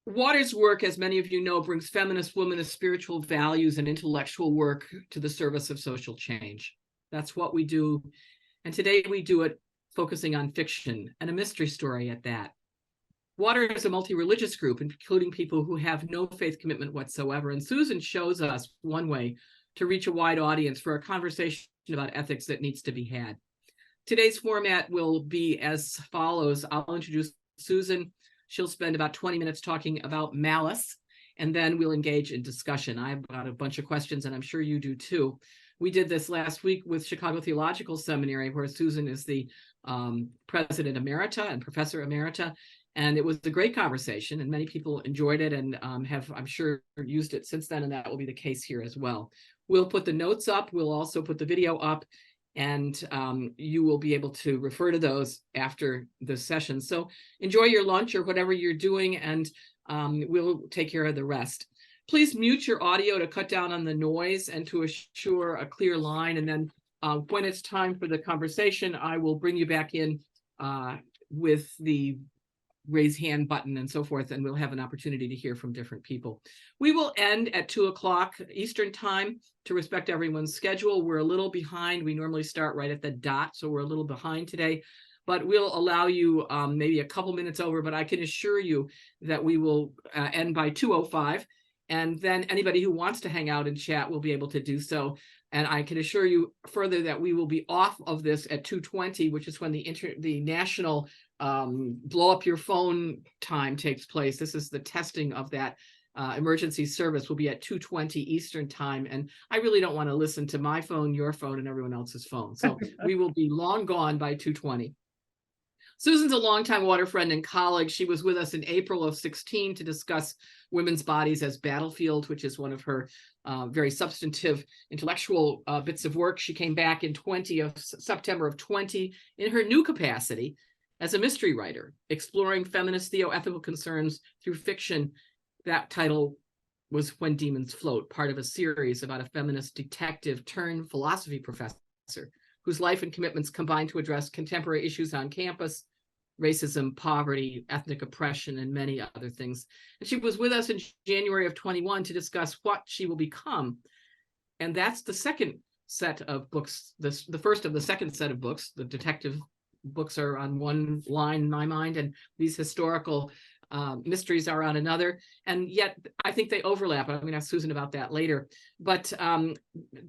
Water's work, as many of you know, brings feminist womanist spiritual values and intellectual work to the service of social change. That's what we do. And today we do it focusing on fiction and a mystery story at that. Water is a multi-religious group, including people who have no faith commitment whatsoever. And Susan shows us one way to reach a wide audience for a conversation about ethics that needs to be had. Today's format will be as follows. I'll introduce Susan. She'll spend about 20 minutes talking about Malice, and then we'll engage in discussion. I've got a bunch of questions, and I'm sure you do too. We did this last week with Chicago Theological Seminary, where Susan is the president emerita and professor emerita, and it was a great conversation, and many people enjoyed it and have, I'm sure, used it since then, and that will be the case here as well. We'll put the notes up. We'll also put the video up, and you will be able to refer to those after the session. So enjoy your lunch or whatever you're doing, and we'll take care of the rest. Please mute your audio to cut down on the noise and to assure a clear line. And then when it's time for the conversation, I will bring you back in with the raise hand button and so forth, and we'll have an opportunity to hear from different people. We will end at 2 o'clock Eastern time to respect everyone's schedule. We're a little behind. We normally start right at the dot, so we're a little behind today, but we'll allow you maybe a couple minutes over, but I can assure you that we will end by 2:05, and then anybody who wants to hang out and chat will be able to do so. And I can assure you further that we will be off of this at 2:20, which is when the national blow up your phone time takes place. This is the testing of that emergency service will be at 2:20 Eastern time. And I really don't want to listen to my phone, your phone, and everyone else's phone. So we will be long gone by 2:20. Susan's a longtime water friend and colleague. She was with us in April of 2016 to discuss women's bodies as battlefield, which is one of her very substantive intellectual bits of work. She came back in September of 20 in her new capacity as a mystery writer, exploring feminist theoethical concerns through fiction. That title was When Demons Float, part of a series about a feminist detective turned philosophy professor whose life and commitments combine to address contemporary issues on campus, racism, poverty, ethnic oppression, and many other things. And she was with us in January of 21 to discuss what she will become. And that's the second set of books, the first of the second set of books. The detective books are on one line in my mind, and these historical mysteries are on another. And yet I think they overlap. I'm going to ask Susan about that later. But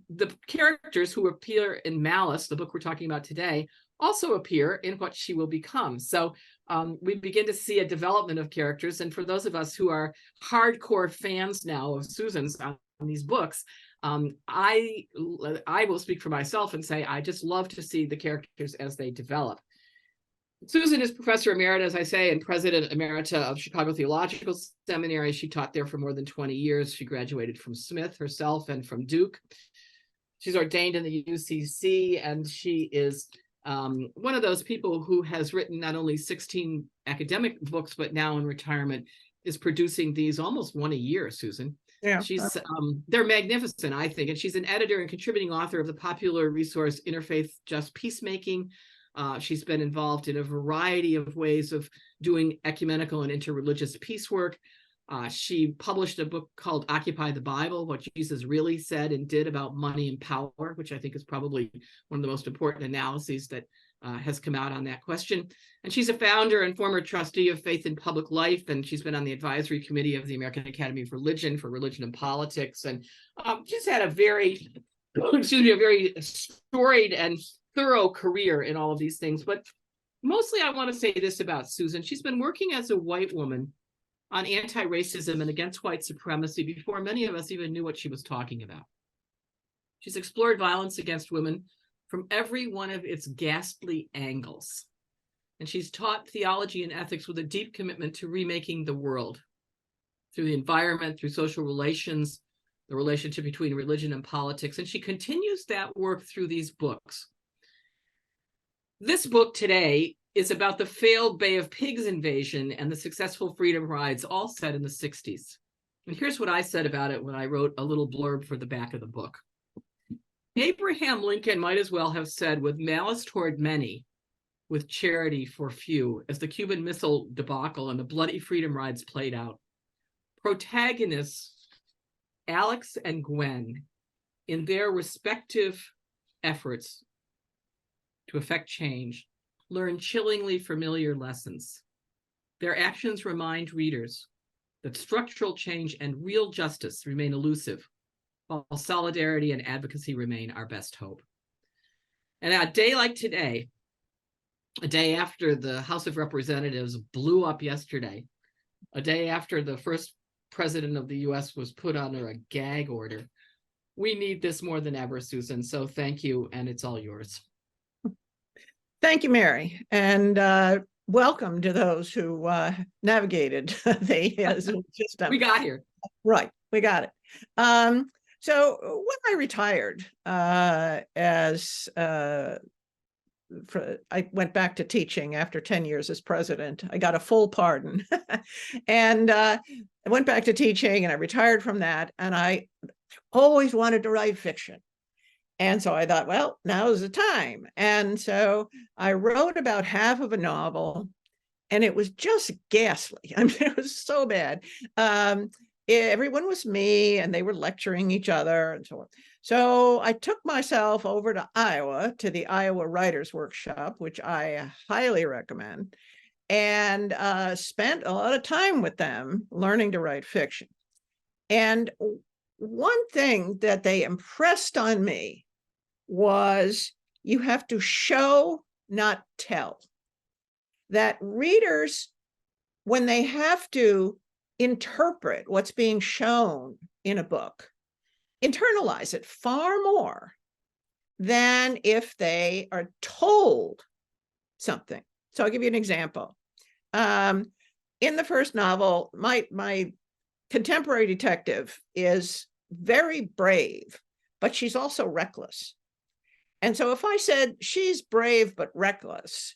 the characters who appear in Malice, the book we're talking about today, also appear in what she will become. So we begin to see a development of characters. And for those of us who are hardcore fans now of Susan's on these books, I will speak for myself and say I just love to see the characters as they develop. Susan is professor emerita, as I say, and president emerita of Chicago Theological Seminary. She taught there for more than 20 years. She graduated from Smith herself and from Duke. She's ordained in the UCC, and she is one of those people who has written not only 16 academic books, but now in retirement is producing these almost one a year, Susan. Yeah, they're magnificent, I think. And she's an editor and contributing author of the popular resource Interfaith Just Peacemaking. She's been involved in a variety of ways of doing ecumenical and interreligious peace work. She published a book called Occupy the Bible, What Jesus Really Said and Did About Money and Power, which I think is probably one of the most important analyses that has come out on that question. And she's a founder and former trustee of Faith in Public Life, and she's been on the advisory committee of the American Academy of Religion for Religion and Politics. And she's had a very, a very storied and thorough career in all of these things. But mostly I want to say this about Susan. She's been working as a white woman on anti-racism and against white supremacy before many of us even knew what she was talking about. She's explored violence against women from every one of its ghastly angles. And she's taught theology and ethics with a deep commitment to remaking the world through the environment, through social relations, the relationship between religion and politics. And she continues that work through these books. This book today is about the failed Bay of Pigs invasion and the successful freedom rides, all set in the 60s. And here's what I said about it when I wrote a little blurb for the back of the book. Abraham Lincoln might as well have said, with malice toward many, with charity for few, as the Cuban Missile debacle and the bloody freedom rides played out. Protagonists Alex and Gwen, in their respective efforts to effect change, learn chillingly familiar lessons. Their actions remind readers that structural change and real justice remain elusive, while solidarity and advocacy remain our best hope. And a day like today, a day after the House of Representatives blew up yesterday, a day after the first president of the US was put under a gag order, we need this more than ever, Susan. So thank you, and it's all yours. Thank you, Mary. And welcome to those who navigated the system. We got here. Right, we got it. So when I retired I went back to teaching after 10 years as president. I got a full pardon. And I went back to teaching and I retired from that. And I always wanted to write fiction. And so I thought, well, now's the time. And so I wrote about half of a novel, and it was just ghastly. I mean, it was so bad. Everyone was me, and they were lecturing each other and so on. So I took myself over to Iowa, to the Iowa Writers Workshop, which I highly recommend, and spent a lot of time with them learning to write fiction. And one thing that they impressed on me was you have to show, not tell. That readers, when they have to interpret what's being shown in a book, internalize it far more than if they are told something. So I'll give you an example. In the first novel, my contemporary detective is very brave, but she's also reckless. And so if I said she's brave but reckless,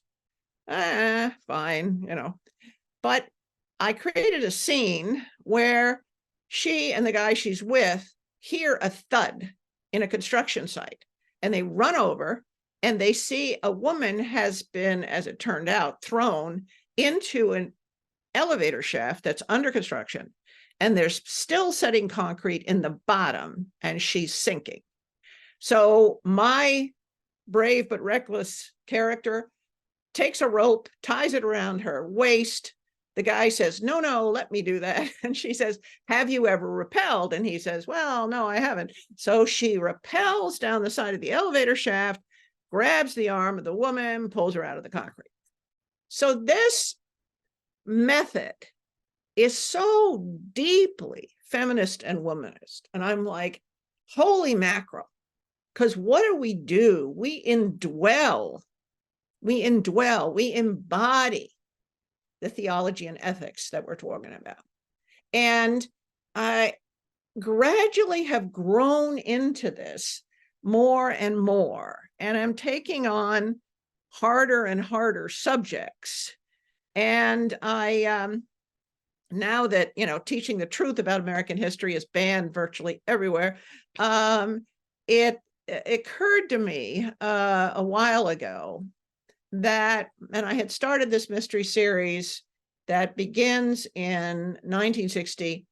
fine, you know. But I created a scene where she and the guy she's with hear a thud in a construction site, and they run over and they see a woman has been, as it turned out, thrown into an elevator shaft that's under construction, and they're still setting concrete in the bottom, and she's sinking. So my brave but reckless character takes a rope, ties it around her waist. The guy says, no, let me do that. And she says, have you ever rappelled? And he says, well, no, I haven't. So she rappels down the side of the elevator shaft, grabs the arm of the woman, pulls her out of the concrete. So this method is so deeply feminist and womanist. And I'm like, holy mackerel. Because what do? We indwell, we embody the theology and ethics that we're talking about. And I gradually have grown into this more and more. And I'm taking on harder and harder subjects. And I, now that, you know, teaching the truth about American history is banned virtually everywhere, it occurred to me a while ago that, and I had started this mystery series that begins in 1960,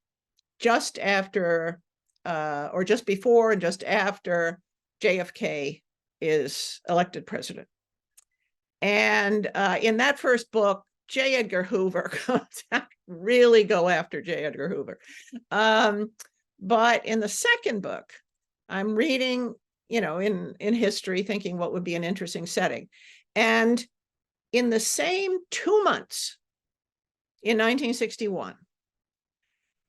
just after, or just before and just after JFK is elected president. And in that first book, J. Edgar Hoover comes out, really go after J. Edgar Hoover. But in the second book, I'm reading, you know, in history, thinking what would be an interesting setting. And in the same 2 months, in 1961,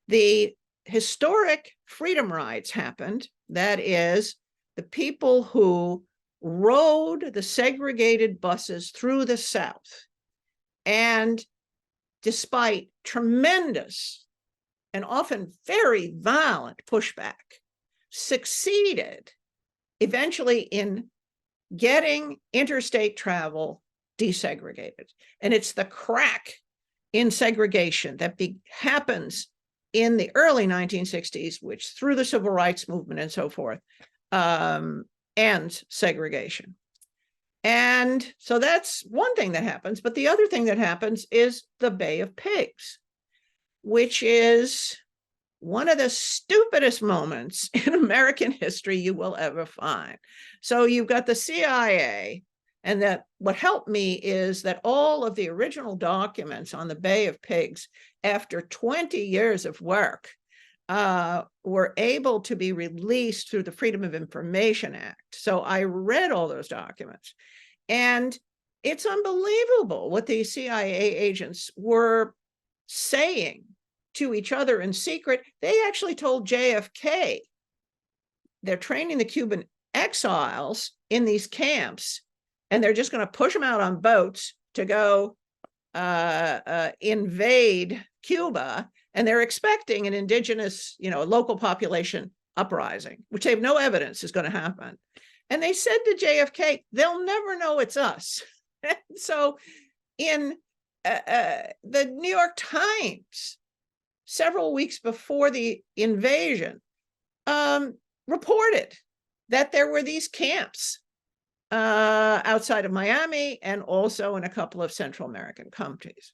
the historic freedom rides happened. That is, the people who rode the segregated buses through the South, and despite tremendous and often very violent pushback, succeeded eventually in getting interstate travel desegregated. And it's the crack in segregation that happens in the early 1960s, which through the civil rights movement and so forth, ends segregation. And so that's one thing that happens. But the other thing that happens is the Bay of Pigs, which is one of the stupidest moments in American history you will ever find. So you've got the CIA, and that what helped me is that all of the original documents on the Bay of Pigs, after 20 years of work, were able to be released through the Freedom of Information Act. So I read all those documents, and it's unbelievable what these CIA agents were saying to each other in secret. They actually told JFK they're training the Cuban exiles in these camps, and they're just going to push them out on boats to go invade Cuba. And they're expecting an indigenous, local population uprising, which they have no evidence is going to happen. And they said to JFK, they'll never know it's us. So in the New York Times, several weeks before the invasion, reported that there were these camps outside of Miami and also in a couple of Central American countries.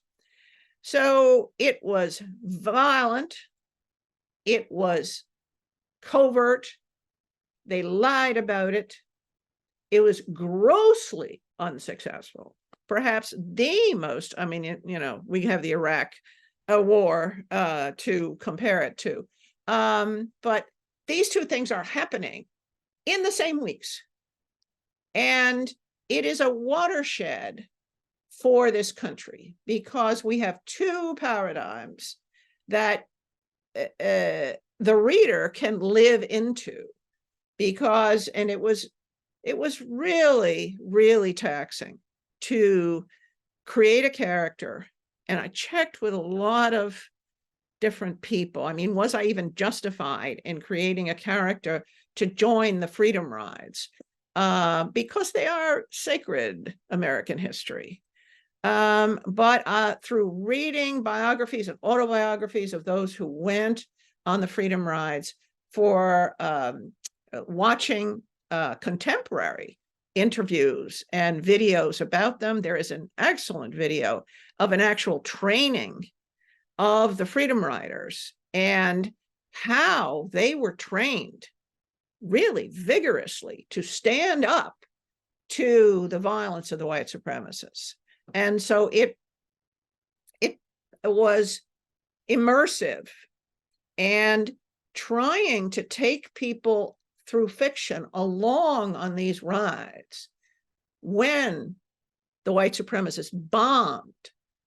So it was violent. It was covert. They lied about it. It was grossly unsuccessful. Perhaps the most, we have the Iraq war to compare it to. But these two things are happening in the same weeks. And it is a watershed for this country because we have two paradigms that the reader can live into, because, and it was really, really taxing to create a character. And I checked with a lot of different people. I mean, was I even justified in creating a character to join the Freedom Rides? Because they are sacred American history. But through reading biographies and autobiographies of those who went on the Freedom Rides, for watching contemporary interviews and videos about them, there is an excellent video of an actual training of the Freedom Riders and how they were trained really vigorously to stand up to the violence of the white supremacists. And so it was immersive, and trying to take people through fiction along on these rides. When the white supremacists bombed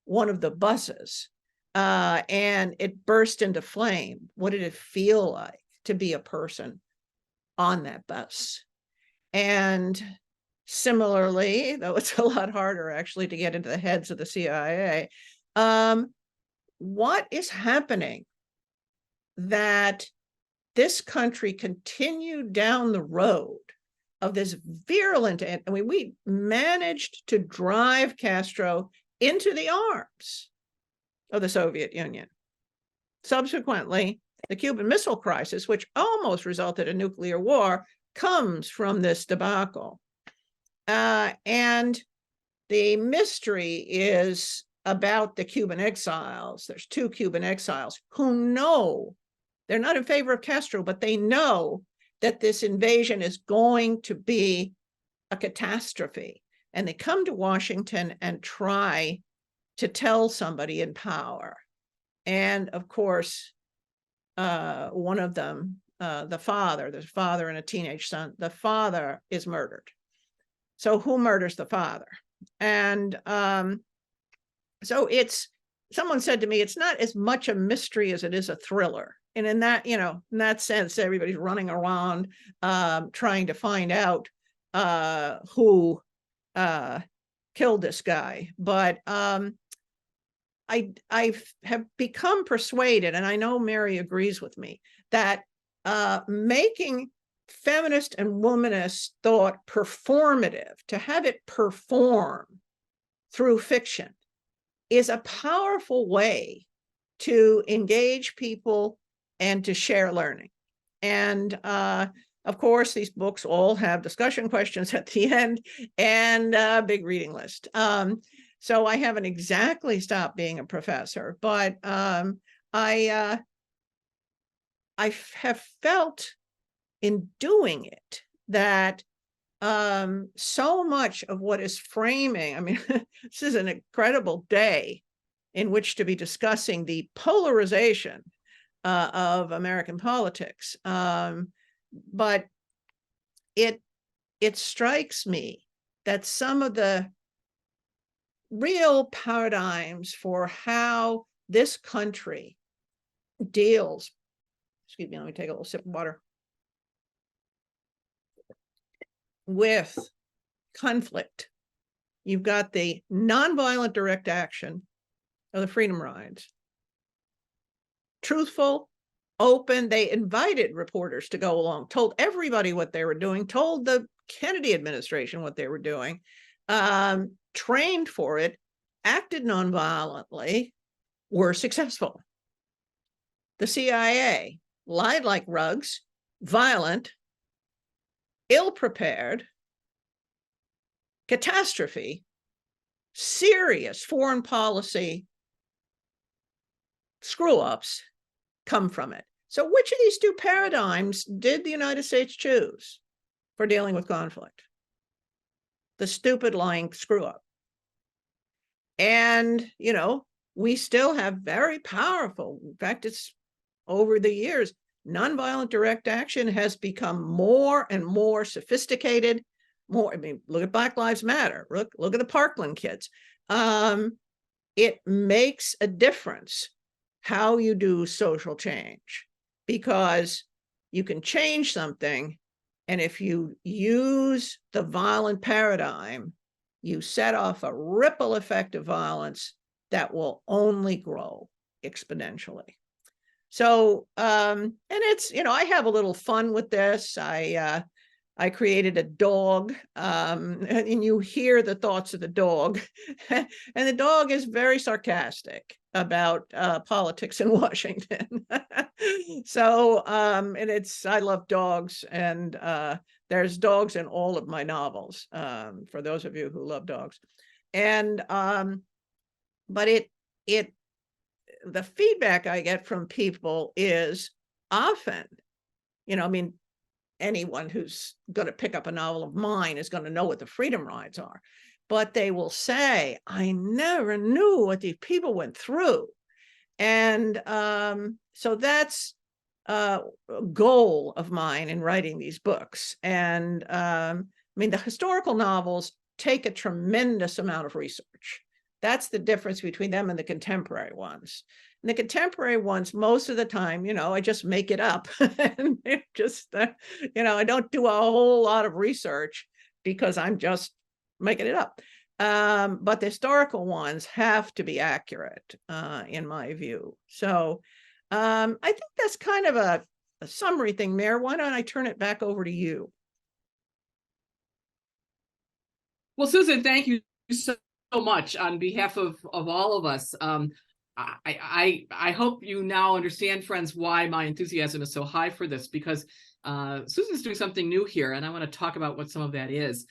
one of the buses and it burst into flame, what did it feel like to be a person on that bus? And similarly, though it's a lot harder actually to get into the heads of the CIA, what is happening that this country continued down the road of this virulent, we managed to drive Castro into the arms of the Soviet Union. Subsequently, the Cuban Missile Crisis, which almost resulted in nuclear war, comes from this debacle. And the mystery is about the Cuban exiles. There's two Cuban exiles who know they're not in favor of Castro, but they know that this invasion is going to be a catastrophe. And they come to Washington and try to tell somebody in power. And of course, one of them, there's a father and a teenage son, the father is murdered. So who murders the father? And so someone said to me, it's not as much a mystery as it is a thriller. And in that sense, everybody's running around trying to find out who killed this guy. But I have become persuaded, and I know Mary agrees with me, that making feminist and womanist thought performative, to have it perform through fiction, is a powerful way to engage people and to share learning. And of course, these books all have discussion questions at the end and a big reading list. So I haven't exactly stopped being a professor, but I have felt in doing it that so much of what is framing, I mean, this is an incredible day in which to be discussing the polarization of American politics. But it strikes me that some of the real paradigms for how this country deals, excuse me, let me take a little sip of water, with conflict. You've got the nonviolent direct action of the freedom rides. Truthful, open, they invited reporters to go along, told everybody what they were doing, told the Kennedy administration what they were doing, trained for it, acted nonviolently, were successful. The CIA lied like rugs, violent, ill-prepared, catastrophe, serious foreign policy screw-ups come from it. So which of these two paradigms did the United States choose for dealing with conflict? The stupid lying screw-up. And, you know, we still have very powerful, in fact, it's over the years, nonviolent direct action has become more and more sophisticated. More, I mean, look at Black Lives Matter. Look at the Parkland kids. It makes a difference how you do social change, because you can change something, and if you use the violent paradigm, you set off a ripple effect of violence that will only grow exponentially. So, and it's, you know, I have a little fun with this. I created a dog, and you hear the thoughts of the dog, and the dog is very sarcastic about politics in Washington. So, and it's, I love dogs, and there's dogs in all of my novels, for those of you who love dogs. And, but the feedback I get from people is often, you know, I mean, anyone who's going to pick up a novel of mine is going to know what the freedom rides are, but they will say, I never knew what these people went through. And so that's a goal of mine in writing these books. And I mean, the historical novels take a tremendous amount of research. That's the difference between them and the contemporary ones. And the contemporary ones, most of the time, you know, I just make it up. And it just, you know, I don't do a whole lot of research because I'm just making it up. But the historical ones have to be accurate, in my view. So I think that's kind of a summary thing, Mayor. Why don't I turn it back over to you? Well, Susan, thank you so much on behalf of all of us. I hope you now understand, friends, why my enthusiasm is so high for this, because Susan's doing something new here, and I want to talk about what some of that is.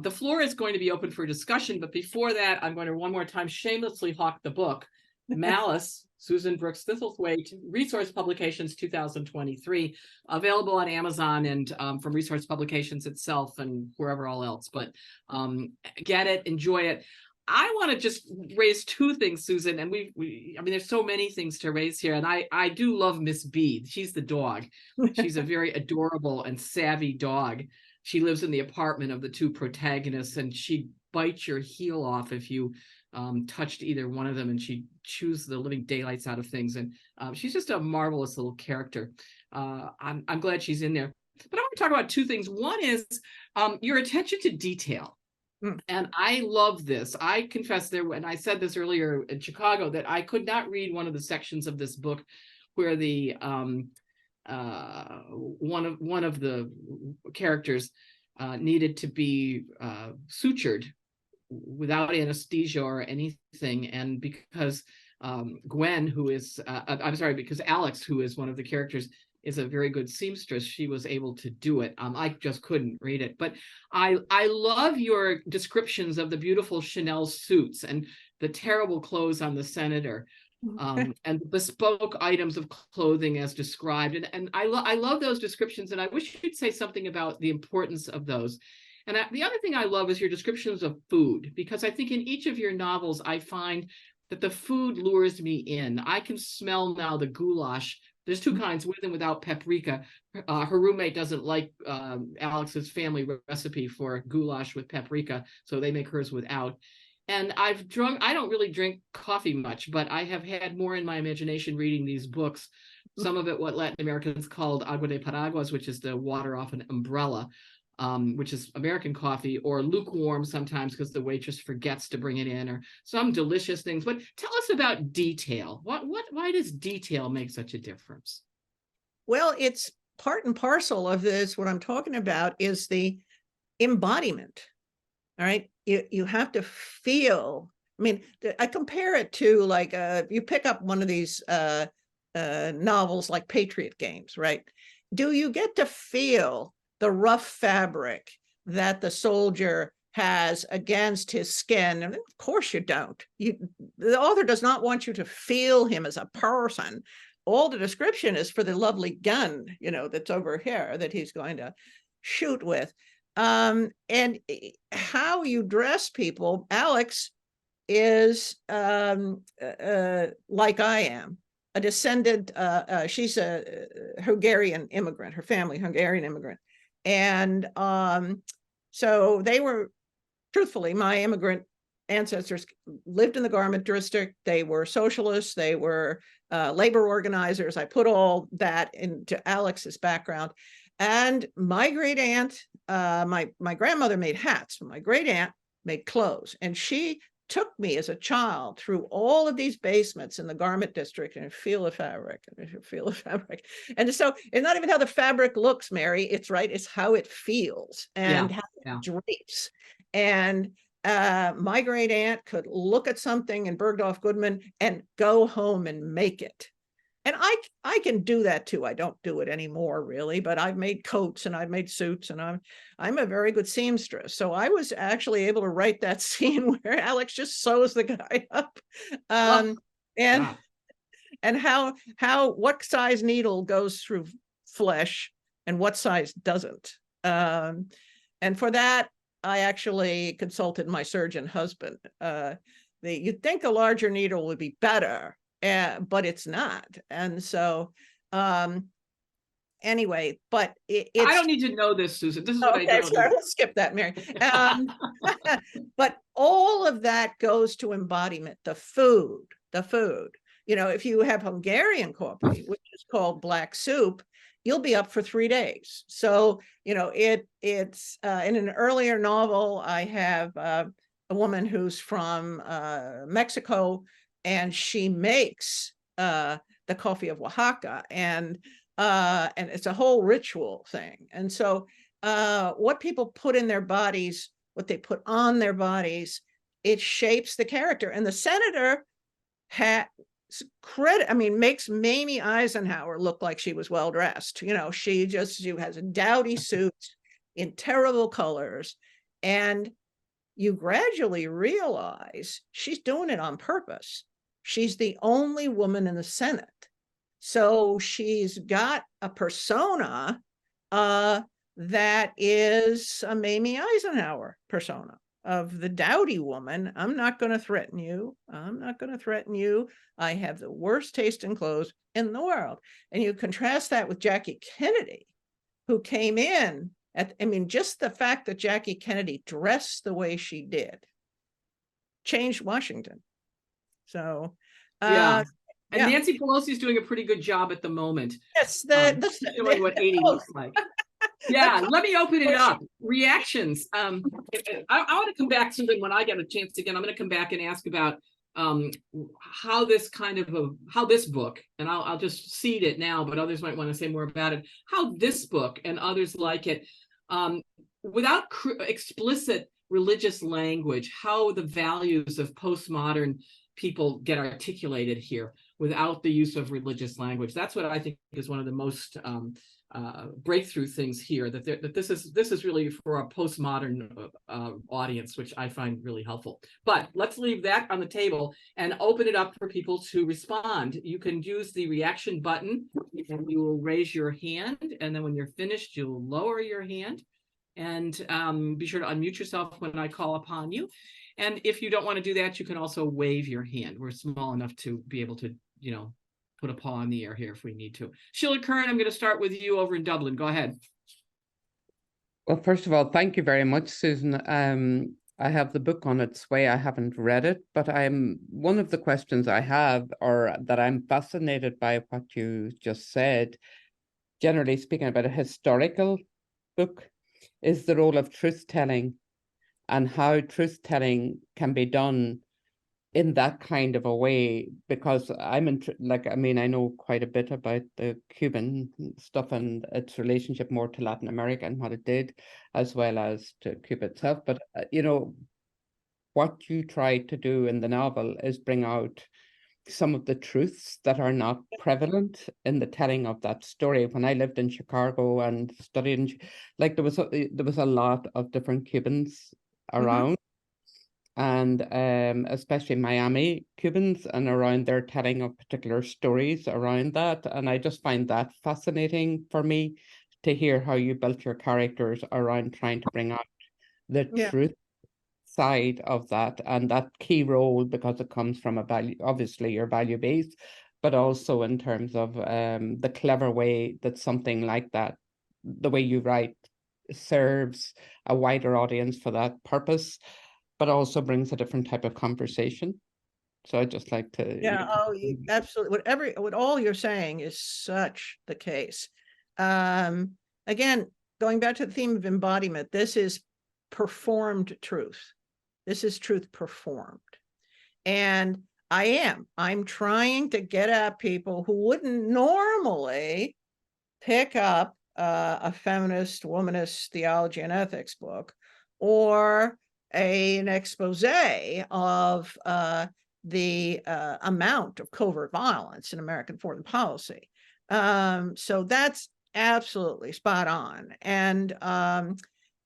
The floor is going to be open for discussion, but before that, I'm going to one more time shamelessly hawk the book, Malice, Susan Brooks Thistlethwaite, Resource Publications 2023, available on Amazon and from Resource Publications itself and wherever all else. But get it, enjoy it. I want to just raise two things, Susan, and I mean, there's so many things to raise here, and I do love Miss Bede. She's the dog. She's a very adorable and savvy dog. She lives in the apartment of the two protagonists, and she'd bite your heel off if you touched either one of them, and she chews the living daylights out of things. And she's just a marvelous little character. I'm glad she's in there. But I want to talk about two things. One is your attention to detail. And I love this. I confess there, when I said this earlier in Chicago, that I could not read one of the sections of this book where the one of the characters needed to be sutured without anesthesia or anything, and because Gwen, who is I'm sorry, because Alex, who is one of the characters, is a very good seamstress, she was able to do it. I just couldn't read it, but I love your descriptions of the beautiful Chanel suits and the terrible clothes on the senator. and bespoke items of clothing as described. And I love those descriptions, and I wish you'd say something about the importance of those. And the other thing I love is your descriptions of food, because I think in each of your novels, I find that the food lures me in. I can smell now the goulash. There's two kinds, with and without paprika. Her roommate doesn't like Alex's family recipe for goulash with paprika, so they make hers without. And I don't really drink coffee much, but I have had more in my imagination reading these books. Some of it what Latin Americans called agua de paraguas, which is the water off an umbrella, which is American coffee, or lukewarm sometimes because the waitress forgets to bring it in, or some delicious things. But tell us about detail. Why does detail make such a difference? Well, it's part and parcel of this. What I'm talking about is the embodiment. All right. You have to feel. I mean, I compare it to like you pick up one of these novels like Patriot Games, right? Do you get to feel the rough fabric that the soldier has against his skin? And of course you don't. The author does not want you to feel him as a person. All the description is for the lovely gun, that's over here that he's going to shoot with. And how you dress people, Alex is like I am, a descendant. She's a Hungarian immigrant, her family, Hungarian immigrant. And so they were, truthfully, my immigrant ancestors lived in the garment district. They were socialists. They were labor organizers. I put all that into Alex's background. And my great aunt, my grandmother made hats, but my great aunt made clothes. And she took me as a child through all of these basements in the garment district and feel the fabric and feel the fabric. And so it's not even how the fabric looks, Mary. It's right. It's how it feels and how it drapes. And my great aunt could look at something in Bergdorf Goodman and go home and make it. And I can do that too. I don't do it anymore, really, but I've made coats and I've made suits, and I'm a very good seamstress. So I was actually able to write that scene where Alex just sews the guy up, and how what size needle goes through flesh and what size doesn't. And for that, I actually consulted my surgeon husband. You'd think a larger needle would be better. But it's not. And so anyway, but it's, I don't need to know this, Susan. This is what I don't sorry, let's skip that, Mary. But all of that goes to embodiment, the food. If you have Hungarian coffee, which is called black soup, you'll be up for 3 days. So it's in an earlier novel, I have a woman who's from Mexico, and she makes the coffee of Oaxaca, and it's a whole ritual thing. And so what people put in their bodies, what they put on their bodies, it shapes the character. And the senator makes Mamie Eisenhower look like she was well dressed. She has a dowdy suit in terrible colors, and you gradually realize she's doing it on purpose. She's the only woman in the Senate. So she's got a persona that is a Mamie Eisenhower persona of the dowdy woman. I'm not going to threaten you. I have the worst taste in clothes in the world. And you contrast that with Jackie Kennedy, who came in just the fact that Jackie Kennedy dressed the way she did changed Washington. So, and Nancy Pelosi is doing a pretty good job at the moment. Yes, showing what 80 looks like. Yeah, let me open it up. Reactions. I want to come back to them when I get a chance again. I'm going to come back and ask about how this book, and I'll just seed it now, but others might want to say more about it. How this book and others like it, without explicit religious language, how the values of postmodern people get articulated here. without the use of religious language. That's what I think is one of the most breakthrough things here, that this is really for a postmodern audience, which I find really helpful. But let's leave that on the table and open it up for people to respond. You can use the reaction button, and you will raise your hand, and then when you're finished, you'll lower your hand, and be sure to unmute yourself when I call upon you. And if you don't want to do that, you can also wave your hand. We're small enough to be able to, put a paw in the air here if we need to. Sheila Kern, I'm going to start with you over in Dublin. Go ahead. Well, first of all, thank you very much, Susan. I have the book on its way. I haven't read it, but one of the questions I have, or that I'm fascinated by what you just said, generally speaking about a historical book, is the role of truth-telling and how truth-telling can be done in that kind of a way, because I know quite a bit about the Cuban stuff and its relationship more to Latin America and what it did, as well as to Cuba itself. But, what you try to do in the novel is bring out some of the truths that are not prevalent in the telling of that story. When I lived in Chicago and studied, there was a lot of different Cubans around. And especially Miami Cubans, and around their telling of particular stories around that. And I just find that fascinating for me to hear how you built your characters around trying to bring out the truth side of that, and that key role, because it comes from a value, obviously your value base, but also in terms of the clever way that something like that, the way you write, serves a wider audience for that purpose, but also brings a different type of conversation. So I'd just like to... Yeah, absolutely. What all you're saying is such the case. Again, going back to the theme of embodiment, this is performed truth. This is truth performed. And I'm trying to get at people who wouldn't normally pick up a feminist, womanist theology and ethics book, or an expose of the amount of covert violence in American foreign policy. So that's absolutely spot on. And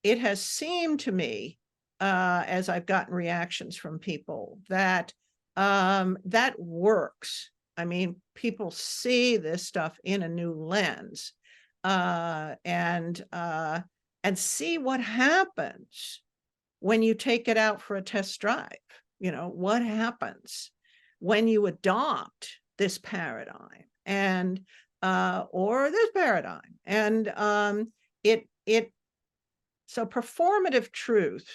it has seemed to me, as I've gotten reactions from people, that that works. I mean, people see this stuff in a new lens, and see what happens when you take it out for a test drive. What happens when you adopt this paradigm and or this paradigm, and so performative truth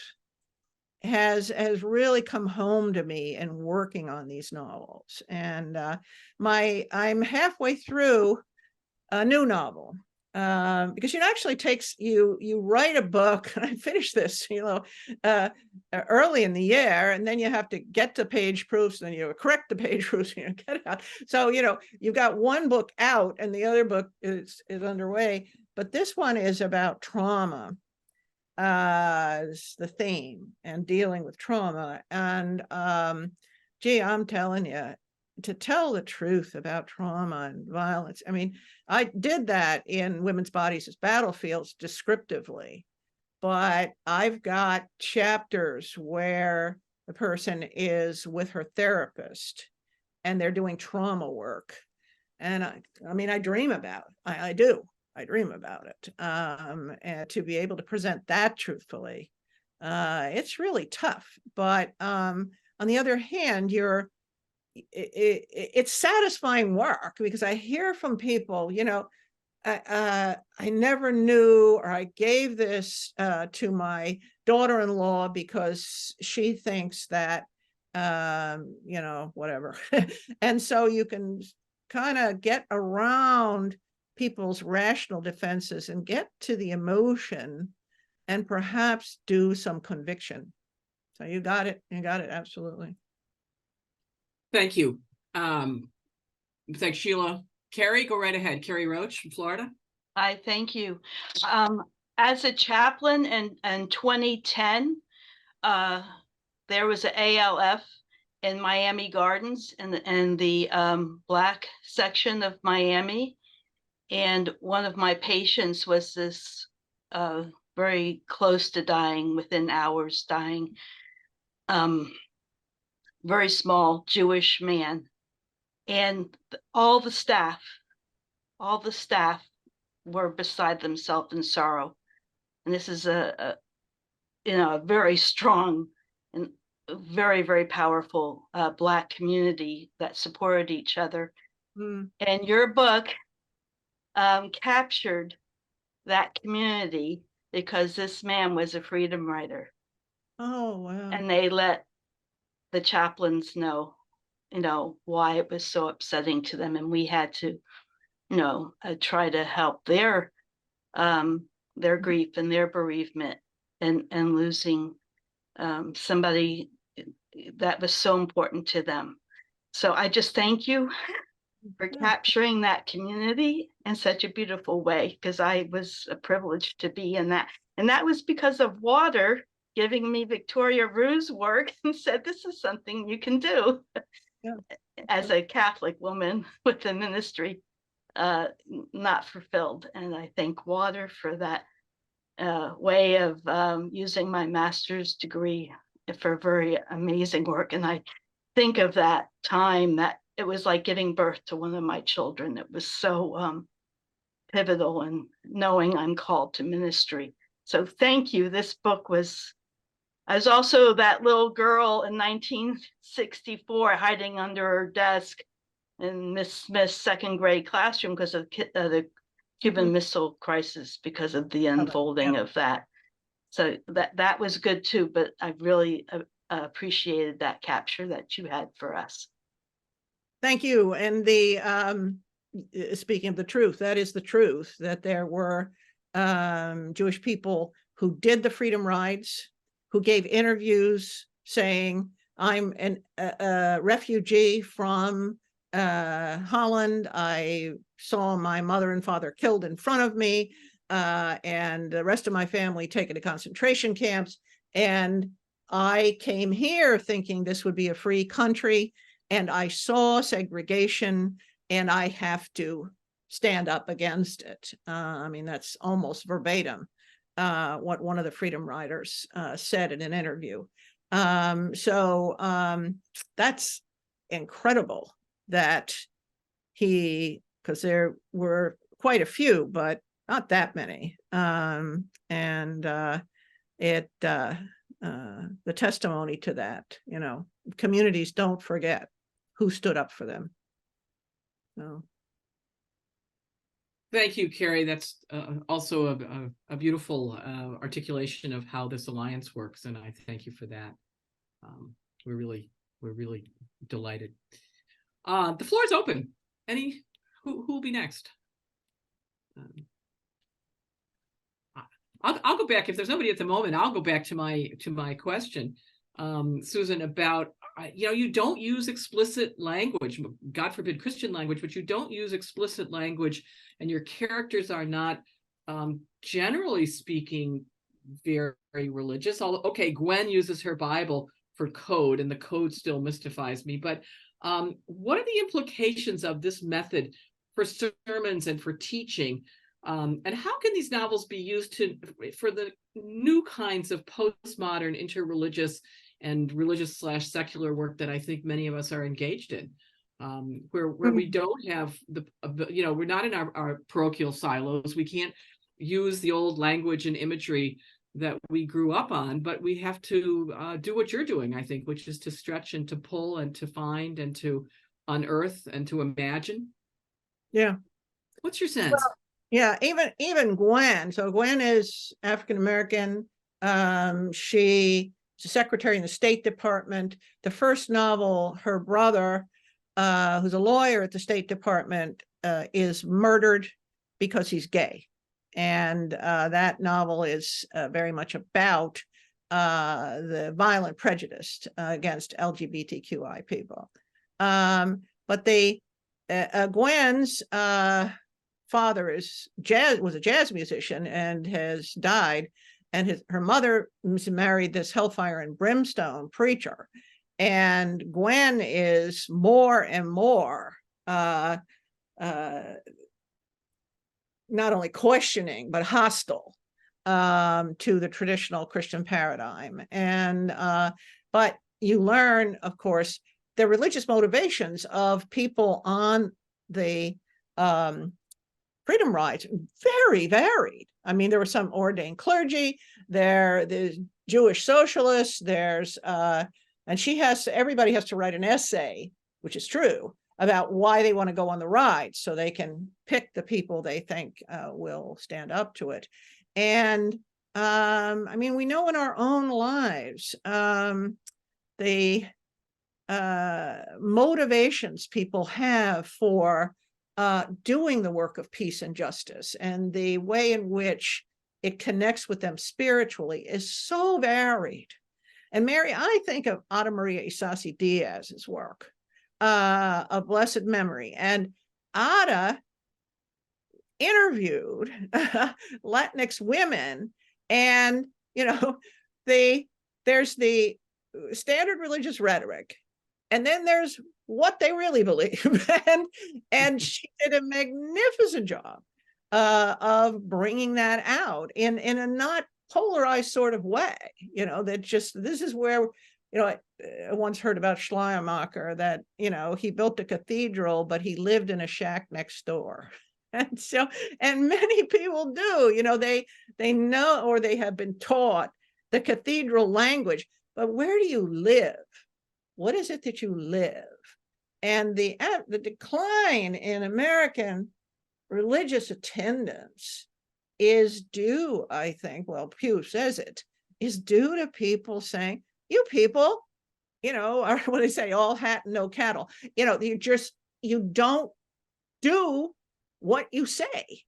has really come home to me in working on these novels. And I'm halfway through a new novel, because it actually takes you write a book, and I finished this early in the year, and then you have to get to page proofs, and then you correct the page proofs, and get it out. So you've got one book out and the other book is underway, but this one is about trauma as the theme, and dealing with trauma. And gee, I'm telling you, to tell the truth about trauma and violence. I mean, I did that in Women's Bodies as Battlefields descriptively, but I've got chapters where the person is with her therapist and they're doing trauma work. And I dream about it. I do. I dream about it. And to be able to present that truthfully, it's really tough. But on the other hand, it's satisfying work, because I hear from people, I never knew, or I gave this to my daughter-in-law because she thinks that, whatever. And so you can kind of get around people's rational defenses and get to the emotion, and perhaps do some conviction. So you got it. Absolutely. Thank you. Thanks, Sheila. Carrie, go right ahead. Carrie Roach from Florida. Hi, thank you. As a chaplain in 2010, there was an ALF in Miami Gardens in the Black section of Miami. And one of my patients was this very close to dying, within hours dying, very small Jewish man. And all the staff were beside themselves in sorrow. And this is a very strong and very, very powerful Black community that supported each other. Mm. And your book captured that community because this man was a freedom rider. Oh, wow. And they let the chaplains know, why it was so upsetting to them. And we had to, try to help their grief and their bereavement and losing somebody that was so important to them. So I just thank you for capturing that community in such a beautiful way, because I was privileged to be in that. And that was because of Water giving me Victoria Rue's work and said, this is something you can do. Yeah. As a Catholic woman with the ministry not fulfilled. And I thank Water for that way of using my master's degree for very amazing work. And I think of that time that it was like giving birth to one of my children. It was so pivotal in knowing I'm called to ministry. So thank you. This book was, I was also that little girl in 1964 hiding under her desk in Miss Smith's second grade classroom because of the Cuban Missile Crisis, because of the unfolding of that. So that was good too, but I really appreciated that capture that you had for us. Thank you. And the speaking of the truth, that is the truth, that there were Jewish people who did the freedom rides, who gave interviews saying, I'm a refugee from Holland. I saw my mother and father killed in front of me, and the rest of my family taken to concentration camps. And I came here thinking this would be a free country, and I saw segregation, and I have to stand up against it. I mean, that's almost verbatim what one of the freedom riders said in an interview. So that's incredible that because there were quite a few, but not that many. The testimony to that, communities don't forget who stood up for them. So. Thank you, Carrie. That's also a beautiful articulation of how this alliance works, and I thank you for that. We're really delighted. The floor is open. Who will be next? I'll go back if there's nobody at the moment. I'll go back to my question, Susan, about you don't use explicit language, God forbid Christian language, but you don't use explicit language, and your characters are not, generally speaking, very religious. Okay, Gwen uses her Bible for code, and the code still mystifies me. But what are the implications of this method for sermons and for teaching? And how can these novels be used for the new kinds of postmodern interreligious and religious/secular work that I think many of us are engaged in, where we don't have we're not in our parochial silos. We can't use the old language and imagery that we grew up on, but we have to do what you're doing, I think, which is to stretch and to pull and to find and to unearth and to imagine. Yeah. What's your sense? Well, yeah, even Gwen. So Gwen is African-American. She's a secretary in the State Department. The first novel, her brother, who's a lawyer at the State Department, is murdered because he's gay. And that novel is very much about the violent prejudice against LGBTQI people. But Gwen's father was a jazz musician and has died, and her mother married this hellfire and brimstone preacher, And Gwen is more and more not only questioning, but hostile to the traditional Christian paradigm. And but you learn, of course, the religious motivations of people on the freedom rides, very varied. I mean, there were some ordained clergy, there's Jewish socialists, there's and everybody has to write an essay, which is true, about why they want to go on the ride, so they can pick the people they think will stand up to it. And I mean, we know in our own lives the motivations people have for doing the work of peace and justice, and the way in which it connects with them spiritually is so varied. And Mary, I think of Ada Maria Isasi Diaz's work of blessed memory, and Ada interviewed Latinx women, and there's the standard religious rhetoric, and then there's what they really believe. and she did a magnificent job of bringing that out in a not polarized sort of way, that just, this is where, I once heard about Schleiermacher, that, he built a cathedral, but he lived in a shack next door. And so, and many people do, they know, or they have been taught the cathedral language, but where do you live? What is it that you live? And the decline in American religious attendance is due, I think, well, Pew says it, is due to people saying, you people, or what they say, all hat and no cattle, you don't do what you say.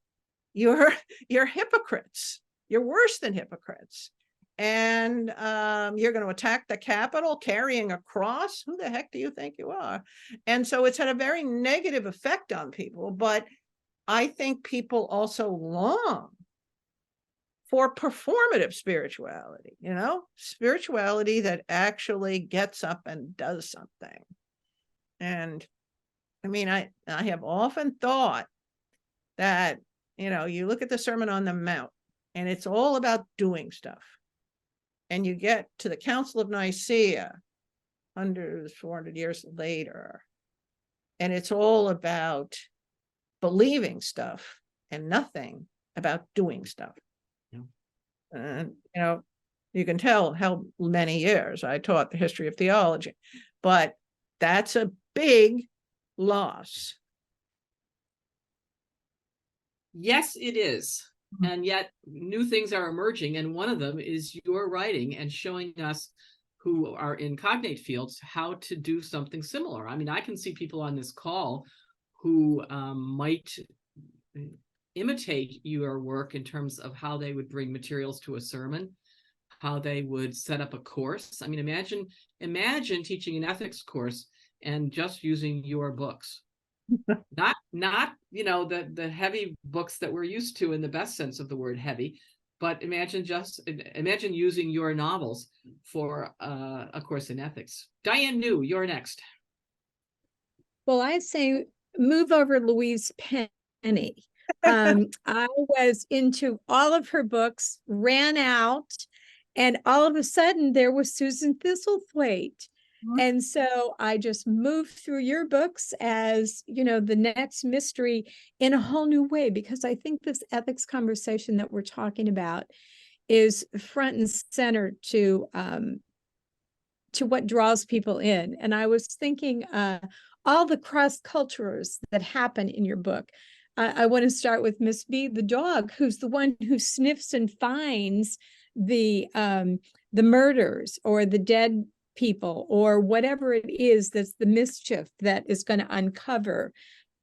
You're hypocrites. You're worse than hypocrites. And you're going to attack the Capitol carrying a cross? Who the heck do you think you are? And so it's had a very negative effect on people. But I think people also long for performative spirituality, spirituality that actually gets up and does something. And I mean, I have often thought that, you look at the Sermon on the Mount, and it's all about doing stuff. And you get to the Council of Nicaea, 400 years later, and it's all about believing stuff and nothing about doing stuff. Yeah. And, you can tell how many years I taught the history of theology, but that's a big loss. Yes, it is. And yet new things are emerging. And one of them is your writing and showing us who are in cognate fields how to do something similar. I mean, I can see people on this call who might imitate your work in terms of how they would bring materials to a sermon, how they would set up a course. I mean, imagine teaching an ethics course and just using your books. not the heavy books that we're used to in the best sense of the word heavy, but imagine using your novels for a course in ethics. Diane New, you're next. Well, I say move over Louise Penny. I was into all of her books, ran out, and all of a sudden there was Susan Thistlethwaite. And so I just moved through your books as, the next mystery in a whole new way, because I think this ethics conversation that we're talking about is front and center to what draws people in. And I was thinking all the cross-cultures that happen in your book. I want to start with Miss B, the dog, who's the one who sniffs and finds the murders or the dead people or whatever it is that's the mischief that is going to uncover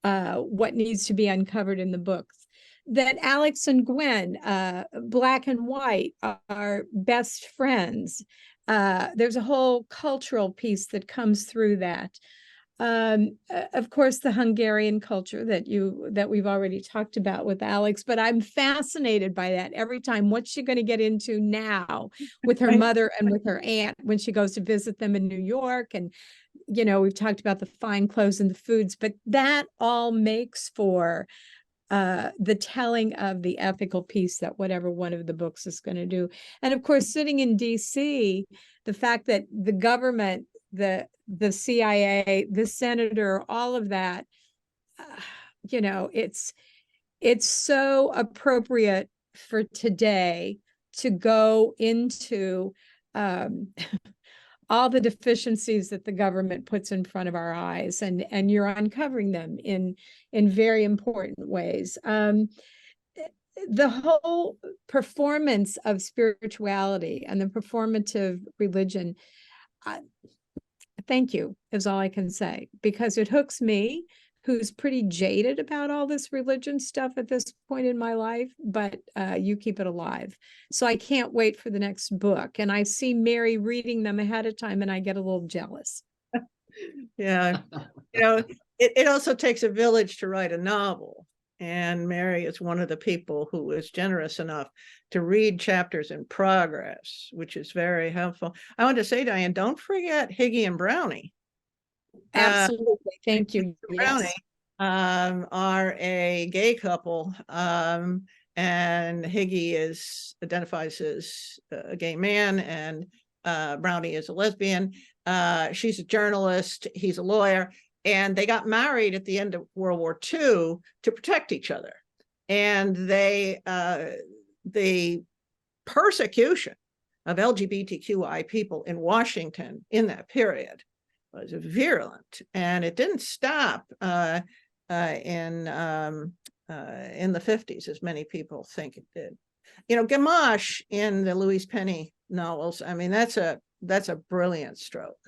what needs to be uncovered in the books. That Alex and Gwen, black and white, are best friends. There's a whole cultural piece that comes through that. Of course, the Hungarian culture that we've already talked about with Alex, but I'm fascinated by that every time. What's she going to get into now with her mother and with her aunt when she goes to visit them in New York? And, you know, we've talked about the fine clothes and the foods, but that all makes for the telling of the ethical piece that whatever one of the books is going to do. And of course, sitting in DC, the fact that the government, the CIA, the senator, all of that, you know, it's so appropriate for today to go into all the deficiencies that the government puts in front of our eyes, and you're uncovering them in very important ways. The whole performance of spirituality and the performative religion, thank you is all I can say, because it hooks me, who's pretty jaded about all this religion stuff at this point in my life, but you keep it alive. So I can't wait for the next book. And I see Mary reading them ahead of time and I get a little jealous. Yeah, you know, it also takes a village to write a novel. And Mary is one of the people who is generous enough to read chapters in progress, which is very helpful. I want to say, Diane, don't forget Higgy and Brownie. Absolutely. Thank you. Brownie Yes. Are a gay couple, and Higgy identifies as a gay man, and Brownie is a lesbian. She's a journalist, he's a lawyer, and they got married at the end of World War II to protect each other. And the persecution of LGBTQI people in Washington in that period was virulent, and it didn't stop in the 50s, as many people think it did. You know, Gamache in the Louise Penny novels, I mean, that's a brilliant stroke.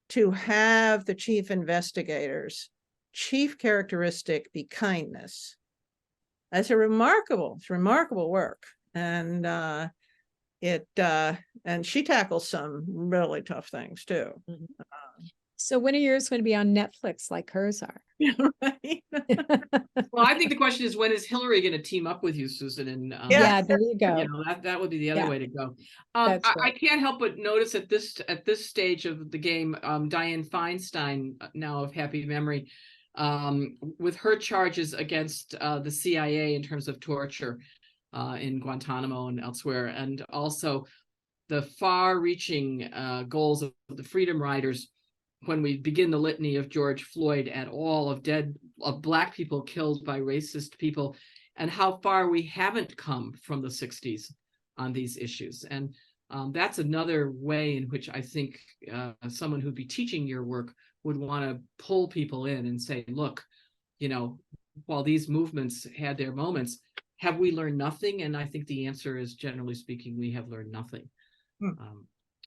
To have the chief investigator's chief characteristic be kindness, that's remarkable work. And and she tackles some really tough things too. So when are yours going to be on Netflix like hers are? Right? Well, I think the question is, when is Hillary going to team up with you, Susan? And Yeah, there you go. you know, that would be the other way to go. That's I right. can't help but notice at this stage of the game, Dianne Feinstein, now of happy memory, with her charges against the CIA in terms of torture in Guantanamo and elsewhere, and also the far-reaching goals of the Freedom Riders. When we begin the litany of George Floyd and all of Black people killed by racist people, and how far we haven't come from the 60s on these issues. And that's another way in which I think someone who'd be teaching your work would want to pull people in and say, look, you know, while these movements had their moments, have we learned nothing? And I think the answer is, generally speaking, we have learned nothing.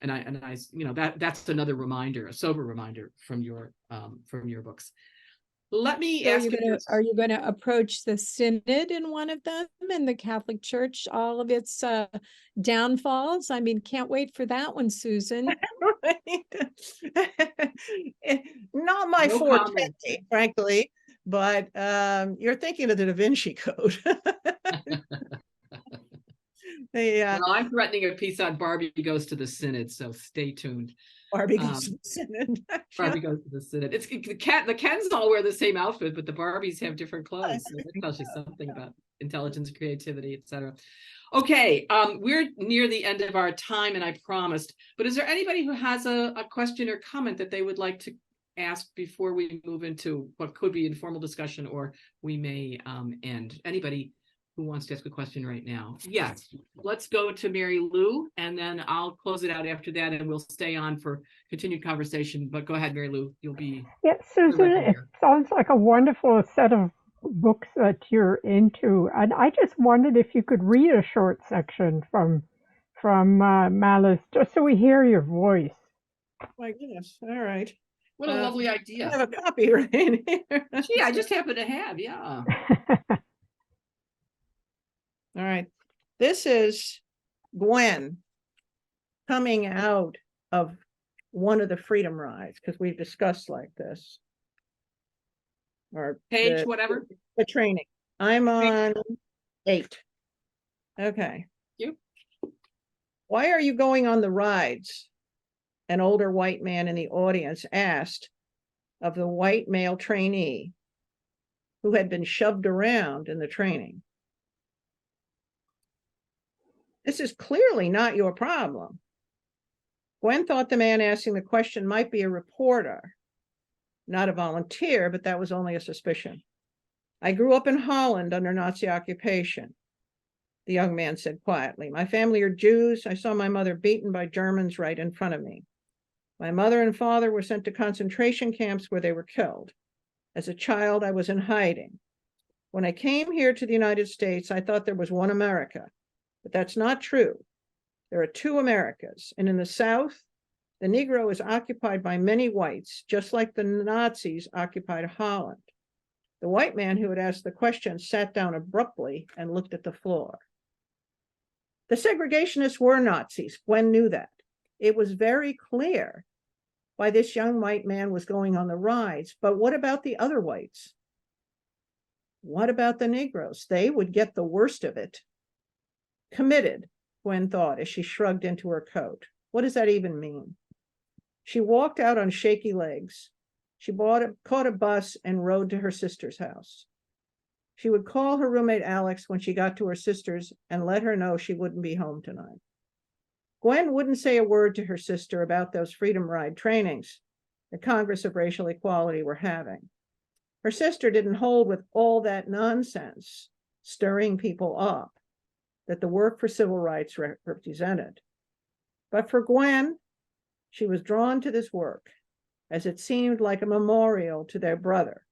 And I, you know, that's another reminder, a sober reminder from your books. Let me ask you, are you going to approach the synod in one of them, in the Catholic Church, all of its downfalls? I mean, can't wait for that one, Susan. Not my No forte, comment. frankly, but you're thinking of the Da Vinci Code. Well, I'm threatening a piece on Barbie Goes to the Synod, so stay tuned. Barbie Goes to the Synod. Barbie Goes to the Synod. It's the Kens all wear the same outfit, but the Barbies have different clothes. So that tells you something about intelligence, creativity, etc. Okay, we're near the end of our time, and I promised. But is there anybody who has a question or comment that they would like to ask before we move into what could be informal discussion, or we may end? Anybody who wants to ask a question right now? Yes, let's go to Mary Lou, and then I'll close it out after that, and we'll stay on for continued conversation. But go ahead, Mary Lou. You'll be. Yeah, Susan, it sounds like a wonderful set of books that you're into. And I just wondered if you could read a short section from Malice, just so we hear your voice. My goodness. All right. What a lovely idea. I have a copy right here. Gee, I just happen to have, yeah. All right. This is Gwen coming out of one of the Freedom Rides, because we've discussed like this. or Page, whatever. the training. I'm on 8. Okay. You. Why are you going on the rides? An older white man in the audience asked of the white male trainee who had been shoved around in the training. This is clearly not your problem. Gwen thought the man asking the question might be a reporter, not a volunteer, but that was only a suspicion. I grew up in Holland under Nazi occupation, the young man said quietly. My family are Jews. I saw my mother beaten by Germans right in front of me. My mother and father were sent to concentration camps where they were killed. As a child, I was in hiding. When I came here to the United States, I thought there was one America, but that's not true. There are 2 Americas, and in the South, the Negro is occupied by many whites, just like the Nazis occupied Holland. The white man who had asked the question sat down abruptly and looked at the floor. The segregationists were Nazis. Gwen knew that. It was very clear why this young white man was going on the rides. But what about the other whites? What about the Negroes? They would get the worst of it. Committed, Gwen thought as she shrugged into her coat. What does that even mean? She walked out on shaky legs. She caught a bus and rode to her sister's house. She would call her roommate Alex when she got to her sister's and let her know she wouldn't be home tonight. Gwen wouldn't say a word to her sister about those Freedom Ride trainings the Congress of Racial Equality were having. Her sister didn't hold with all that nonsense, stirring people up, that the work for civil rights represented. But for Gwen, she was drawn to this work, as it seemed like a memorial to their brother.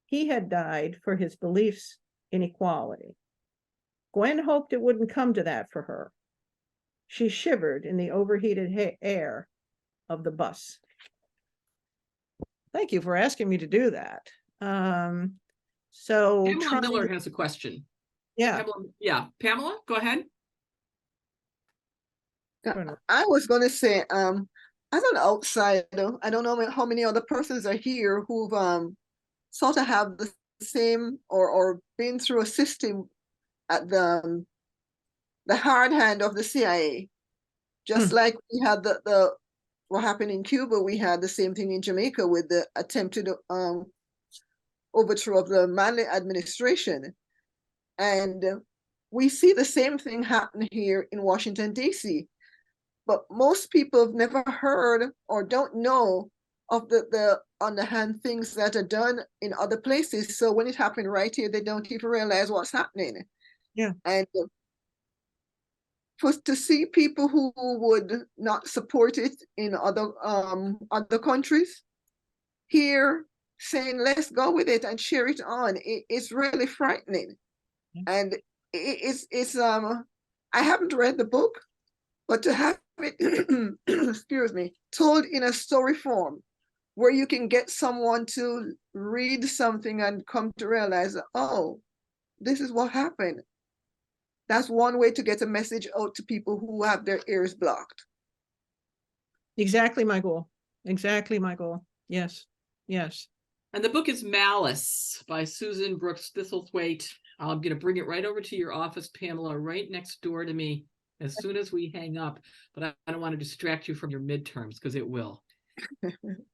He had died for his beliefs in equality. Gwen hoped it wouldn't come to that for her. She shivered in the overheated air of the bus. Thank you for asking me to do that. So Pamela Miller has a question. Yeah. Pamela, go ahead. I was going to say, as an outsider, I don't know how many other persons are here who've sort of have the same or been through a system at the hard hand of the CIA. Just like we had the what happened in Cuba, we had the same thing in Jamaica with the attempted overthrow of the Malice administration. And we see the same thing happen here in Washington, D.C. But most people have never heard or don't know of the underhand things that are done in other places. So when it happened right here, they don't even realize what's happening. Yeah. And to see people who would not support it in other countries here saying, let's go with it and share it on, it's really frightening. And it's I haven't read the book, but to have it, excuse me, told in a story form where you can get someone to read something and come to realize, oh, this is what happened. That's one way to get a message out to people who have their ears blocked. Exactly my goal. Exactly my goal. Yes. Yes. And the book is Malice by Susan Brooks Thistlethwaite. I'm going to bring it right over to your office, Pamela, right next door to me as soon as we hang up. But I don't want to distract you from your midterms because it will.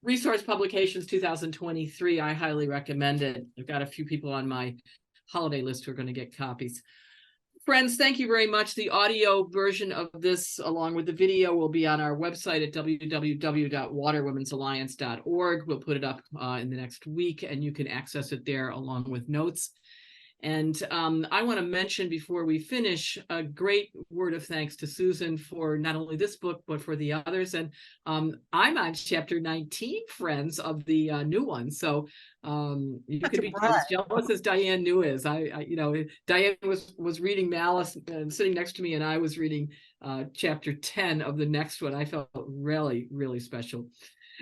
Resource Publications 2023. I highly recommend it. I've got a few people on my holiday list who are going to get copies. Friends, thank you very much. The audio version of this, along with the video, will be on our website at www.waterwomensalliance.org. We'll put it up in the next week, and you can access it there along with notes. And I want to mention before we finish a great word of thanks to Susan for not only this book, but for the others. And I'm on chapter 19, friends, of the new one. So you could be as jealous as Diane New is. Diane was reading Malice and sitting next to me, and I was reading chapter 10 of the next one. I felt really, really special.